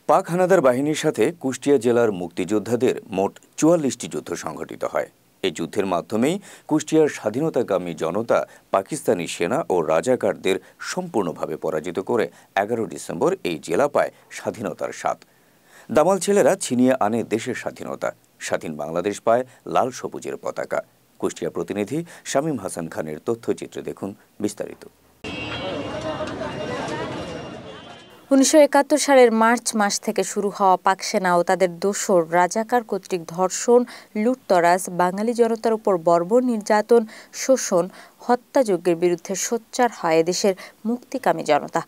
পাক হানাদার বাহিনীর সাথে কুষ্টিয়া জেলার মুক্তিযোদ্ধাদের মোট ৪৪টি যুদ্ধ সংঘটিত হয়। এই যুদ্ধের মাধ্যমেই কুষ্টিয়ার স্বাধীনতাকামী জনতা পাকিস্তানি সেনা ও রাজাকারদের সম্পূর্ণভাবে পরাজিত করে ১১ ডিসেম্বর এই জেলা পায় স্বাধীনতার স্বাদ। দামাল ছেলেরা ছিনিয়ে আনে দেশের স্বাধীনতা, স্বাধীন বাংলাদেশ পায় লাল সবুজের পতাকা। কুষ্টিয়া প্রতিনিধি শামীম হাসান খানের তথ্যচিত্রে দেখুন বিস্তারিত। ১৯৭১ সালের মার্চ মাস থেকে শুরু হওয়া পাক সেনা ও তাদের দোসর রাজাকার কর্তৃক ধর্ষণ, লুটতরাজ, বাঙালি জনতার উপর বর্বর নির্যাতন, শোষণ, হত্যাযজ্ঞের বিরুদ্ধে সোচ্চার হয় এদেশের মুক্তিকামী জনতা।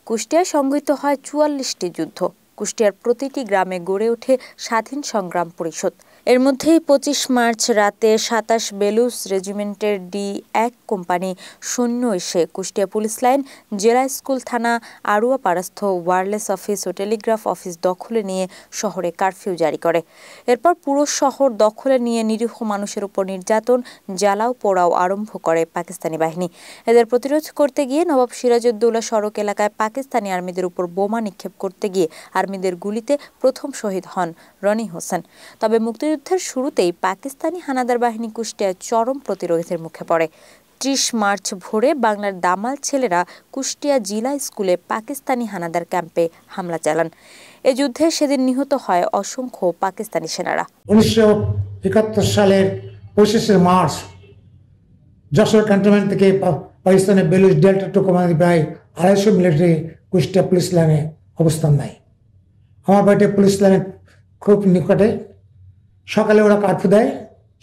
কুষ্টিয়ায় সংঘটিত হয় ৪৪টি যুদ্ধ। কুষ্টিয়ার প্রতিটি গ্রামে গড়ে ওঠে স্বাধীন সংগ্রাম পরিষদ। এর মধ্যেই ২৫ মার্চ রাতে ২৭ বেলুচ রেজিমেন্টের D-1 কোম্পানি সৈন্য এসে কুষ্টিয়া পুলিশ লাইন, জেলা স্কুল, থানা, আড়ুয়া পাড়াস্থ ওয়্যারলেস অফিস ও টেলিগ্রাফ অফিস দখলে নিয়ে শহরে কারফিউ জারি করে। এরপর পুরো শহর দখলে নিয়ে নিরীহ মানুষের উপর নির্যাতন, জ্বালাও পোড়াও আরম্ভ করে পাকিস্তানি বাহিনী। এদের প্রতিরোধ করতে গিয়ে নবাব সিরাজউদ্দৌলা সড়ক এলাকায় পাকিস্তানি আর্মিদের উপর বোমা নিক্ষেপ করতে গিয়ে আর্মিদের গুলিতে প্রথম শহীদ হন রনি হোসেন। তবে মুক্তিযুদ্ধের শুরুতেই পাকিস্তানি হানাদার বাহিনী কুষ্টিয়ায় চরম প্রতিরোধের মুখে পড়ে। ৩০ মার্চ ভোরে বাংলার দামাল ছেলেরা কুষ্টিয়া জিলা স্কুলে পাকিস্তানি হানাদার ক্যাম্পে হামলা চালান। এ যুদ্ধে সেদিন নিহত হয় অসংখ্য পাকিস্তানি সেনারা। ১৯৭১ সালের ২৫ মার্চ যশোর ক্যান্টনমেন্ট থেকে পাকিস্তানের বেলুচ ডেল্টা টু কমান্ড প্রায় ২৫০ মিলিটারি কুষ্টিয়া পুলিশ লাইনে অবস্থান নেয়। আমার বাড়িতে পুলিশ লাইনের খুব নিকটে। সকালে ওরা কার্ফিউ দেয়,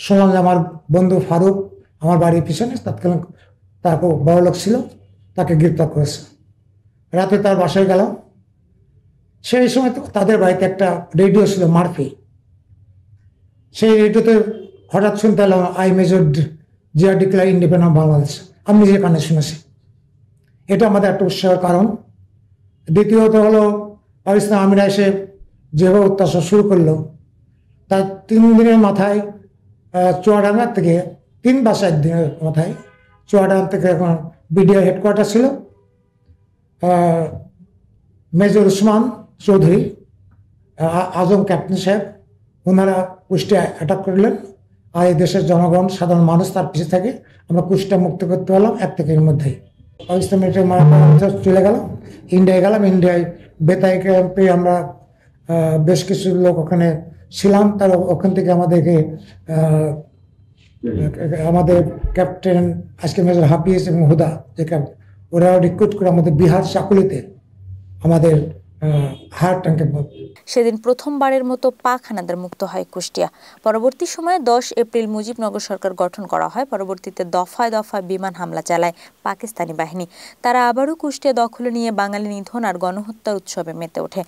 শুনলাম যে আমার বন্ধু ফারুক আমার বাড়ির পিছনে, তৎকালীন তার বড় লোক ছিল, তাকে গ্রেপ্তার করেছে। রাতে তার বাসায় গেলাম। সেই সময় তাদের বাড়িতে একটা রেডিও ছিল, মারফি। সেই রেডিওতে হঠাৎ শুনতে পেলাম, I major Zia declare independent Bangladesh. আমি নিজের কানে শুনেছি। এটা আমাদের একটা উৎসাহের কারণ। দ্বিতীয়ত হলো, পাকিস্তান আর্মিরা এসে যেভাবে অত্যাচার শুরু করলো, তার ৩ দিনের মাথায় চুয়াডাঙ্গা থেকে ৩ বা ৪ দিনের মাথায় চুয়াডাঙ্গা থেকে এখন বিডিআর হেডকোয়ার্টার ছিল, মেজর উসমান চৌধুরী, আজম ক্যাপ্টেন সাহেব, ওনারা কুষ্টিয়া অ্যাটাক করলেন। আর এই দেশের জনগণ, সাধারণ মানুষ তার পিছিয়ে থাকে। আমরা কুষ্টিয়া মুক্ত করতে পারলাম ১ থেকে এর মধ্যেই। পাকিস্তান মিলিটারি চলে গেলাম, ইন্ডিয়ায় গেলাম। ইন্ডিয়ায় বেতাই ক্যাম্পে আমরা বেশ কিছু লোক ওখানে ছিলাম। তার ওখান থেকে আমাদেরকে আমাদের ক্যাপ্টেন আজকে মেজর হাফিজ এবং হুদা, যে ওরা রিক্রুট করে আমাদের বিহার চাকুলিতে আমাদের হায়ার ট্যাঙ্কে। সেদিন প্রথমবারের মতো পাক হানাদার মুক্ত হয় কুষ্টিয়া। পরবর্তী সময়ে ১০ এপ্রিল মুজিবনগর সরকার গঠন করা হয়। পরবর্তীতে দফায় দফায় বিমান হামলা চালায় পাকিস্তানি বাহিনী। তারা আবারও কুষ্টিয়া দখলে নিয়ে বাঙালি নিধন আর গণহত্যার উৎসবে মেতে ওঠে।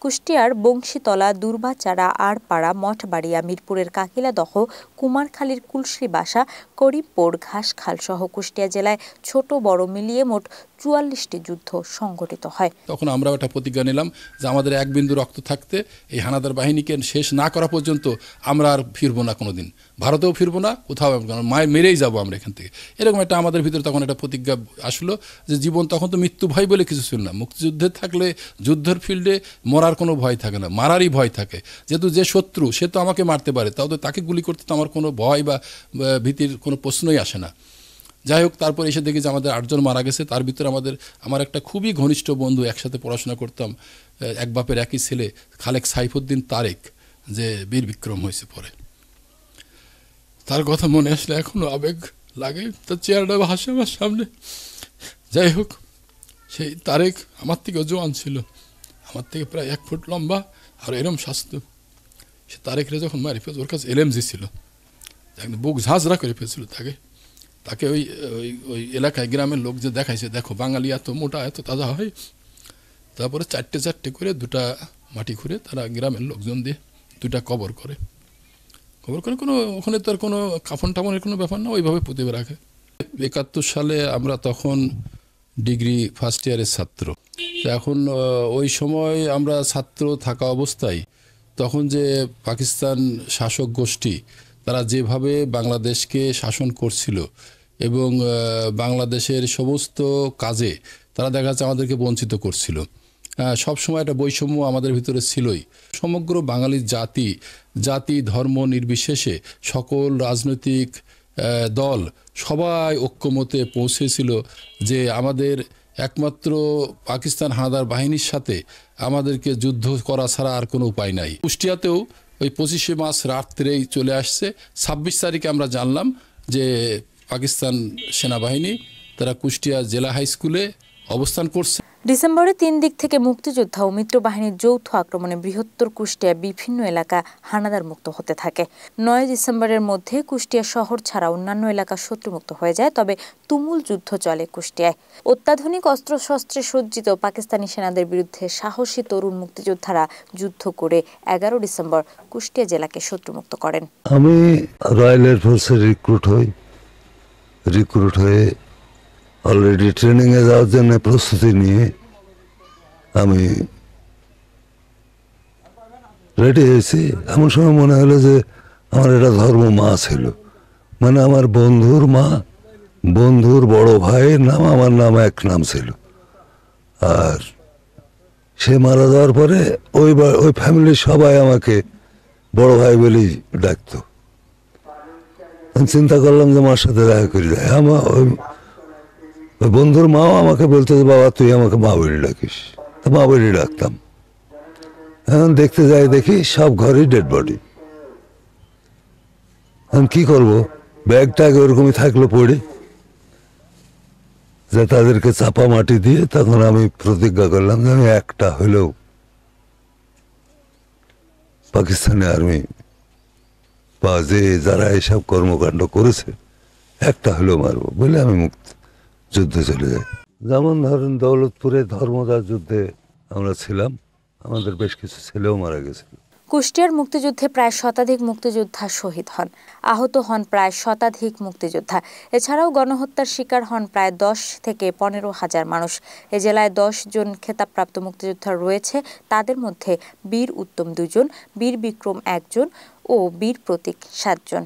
কুষ্টিয়ার বংশীতলা, দুর্বাচারা, আড়পাড়া, মঠবাড়িয়া, মিরপুরের কাকিলাদহ, কুমারখালীর কুলশ্রী বাসা, করিমপুর, ঘাসখাল সহ কুষ্টিয়া জেলায় ছোট বড় মিলিয়ে মোট ৪৪টি যুদ্ধ সংঘটিত হয়। তখন আমরা একটা প্রতিজ্ঞা নিলাম যে আমাদের এক বিন্দু রক্ত থাকতে এই হানাদার বাহিনীকে শেষ না করা পর্যন্ত আমরা আর ফিরবো না, কোনোদিন ভারতেও ফিরবো না, কোথাও মেরেই যাবো আমরা এখান থেকে। এরকম একটা আমাদের ভিতরে তখন একটা প্রতিজ্ঞা আসলো যে জীবন তখন তো মৃত্যু ভয় বলে কিছু ছিল না। মুক্তিযুদ্ধে থাকলে যুদ্ধের ফিল্ডে মরার কোনো ভয় থাকে না, মারারই ভয় থাকে। যেহেতু যে শত্রু সে তো আমাকে মারতে পারে, তাও তো তাকে গুলি করতে তো আমার কোনো ভয় বা ভীতির কোনো প্রশ্নই আসে না। যাই হোক, তারপর এসে দেখি যে আমাদের ৮ জন মারা গেছে। তার ভিতরে আমার একটা খুবই ঘনিষ্ঠ বন্ধু, একসাথে পড়াশোনা করতাম, এক বাপের একই ছেলে, খালেক সাইফুদ্দিন তারেক, যে বীর বিক্রম হয়েছে পরে। তার কথা মনে আসলে এখনো আবেগ লাগে, তার চেয়ারটা হাসে আমার সামনে। যাই হোক, সেই তারেক আমার থেকেও জোয়ান ছিল, আমার থেকে প্রায় ১ ফুট লম্বা আর এরম স্বাস্থ্য। সে তারেকরে যখন মারি ফেলছে, ওর কাছে LMG ছিল, বুক ঝাঁঝরা করে ফেলছিল তাকে ওই এলাকায় গ্রামের লোক যে দেখাইছে, দেখো বাঙালি এত মোটা এত তাজা হয়। তারপরে ৪টে করে ২টা মাটি খুঁড়ে তারা গ্রামের লোকজন দিয়ে 2টা কবর করে কোনো, ওখানে তো আর কোনো কাফন টাফনের কোনো ব্যাপার না, ওইভাবে পুঁতে রাখে। ৭১ সালে আমরা তখন ডিগ্রি ফার্স্ট ইয়ারের ছাত্র। এখন ওই সময় আমরা ছাত্র থাকা অবস্থায় তখন যে পাকিস্তান শাসক গোষ্ঠী তারা যেভাবে বাংলাদেশকে শাসন করছিল এবং বাংলাদেশের সমস্ত কাজে তারা দেখা যাচ্ছে আমাদেরকে বঞ্চিত করছিল। সবসময় একটা বৈষম্য আমাদের ভিতরে ছিলই। সমগ্র বাঙালি জাতি ধর্ম নির্বিশেষে সকল রাজনৈতিক দল সবাই ঐক্যমতে পৌঁছেছিল যে আমাদের একমাত্র পাকিস্তান হানাদার বাহিনীর সাথে আমাদেরকে যুদ্ধ করা ছাড়া আর কোনো উপায় নাই। কুষ্টিয়াতেও ওই 25শে মার্চ রাত্রেই চলে আসছে। 26 তারিখে আমরা জানলাম যে পাকিস্তান সেনাবাহিনী তারা কুষ্টিয়া জেলা হাই স্কুলে অবস্থান করছে। ডিসেম্বরে 3 দিক থেকে মুক্তিযোদ্ধা ও মিত্র বাহিনীর যৌথ আক্রমণে বৃহত্তর কুষ্টিয়া বিভিন্ন এলাকা হানাদার মুক্ত হতে থাকে। 9 ডিসেম্বরের মধ্যে কুষ্টিয়া শহর ছাড়া অন্যান্য এলাকা শত্রুমুক্ত হয়ে যায়। তবে তুমুল যুদ্ধ চলে কুষ্টিয়ায়। অত্যাধুনিক অস্ত্রশস্ত্রে সজ্জিত পাকিস্তানি সেনাদের বিরুদ্ধে সাহসী তরুণ মুক্তিযোদ্ধারা যুদ্ধ করে 11 ডিসেম্বর কুষ্টিয়া জেলাকে শত্রুমুক্ত করেন। আমি রয়্যাল এয়ারফোর্সে রিক্রুট হয়ে অলরেডি ট্রেনিংয়ে যাওয়ার জন্য প্রস্তুতি নিয়ে আমি রেডি হয়েছি। এমন সময় মনে হলো যে আমার এটা ধর্ম মা ছিল, মানে আমার বন্ধুর মা, বন্ধুর বড় ভাইয়ের নাম, আমার নাম এক নাম ছিল। আর সে মারা যাওয়ার পরে ওই ফ্যামিলির সবাই আমাকে বড় ভাই বলেই ডাকতো। আমি চিন্তা করলাম যে মার সাথে দেখা করে যায়। ওই বন্ধুর মাও আমাকে বলতো যে বাবা তুই আমাকে মা বলে ডাকিস, তো মা বলে ডাকতাম। এখন দেখতে যাই দেখি সব ঘরেই ডেড বডি। এখন কি করবো, ব্যাগটা ওরকমই থাকলো পড়ে, যে তাদেরকে চাপা মাটি দিয়ে তখন আমি প্রতিজ্ঞা করলাম যে আমি একটা হলেও পাকিস্তানি আর্মি বা যারা এইসব কর্মকাণ্ড করেছে একটা হলেও মারবো বলে আমি যুদ্ধে চলে যাই। যেমন ধরেন দৌলতপুরে ধর্মদাস যুদ্ধে আমরা ছিলাম, আমাদের বেশ কিছু ছেলেও মারা গেছিল। কুষ্টিয়ার মুক্তিযুদ্ধে প্রায় শতাধিক মুক্তিযোদ্ধা শহীদ হন, আহত হন প্রায় শতাধিক মুক্তিযোদ্ধা। এছাড়াও গণহত্যার শিকার হন প্রায় 10 থেকে 15,000 মানুষ। এ জেলায় 10 জন খেতাবপ্রাপ্ত মুক্তিযোদ্ধা রয়েছে। তাদের মধ্যে বীর উত্তম 2 জন, বীর বিক্রম 1 জন ও বীর প্রতীক 7 জন।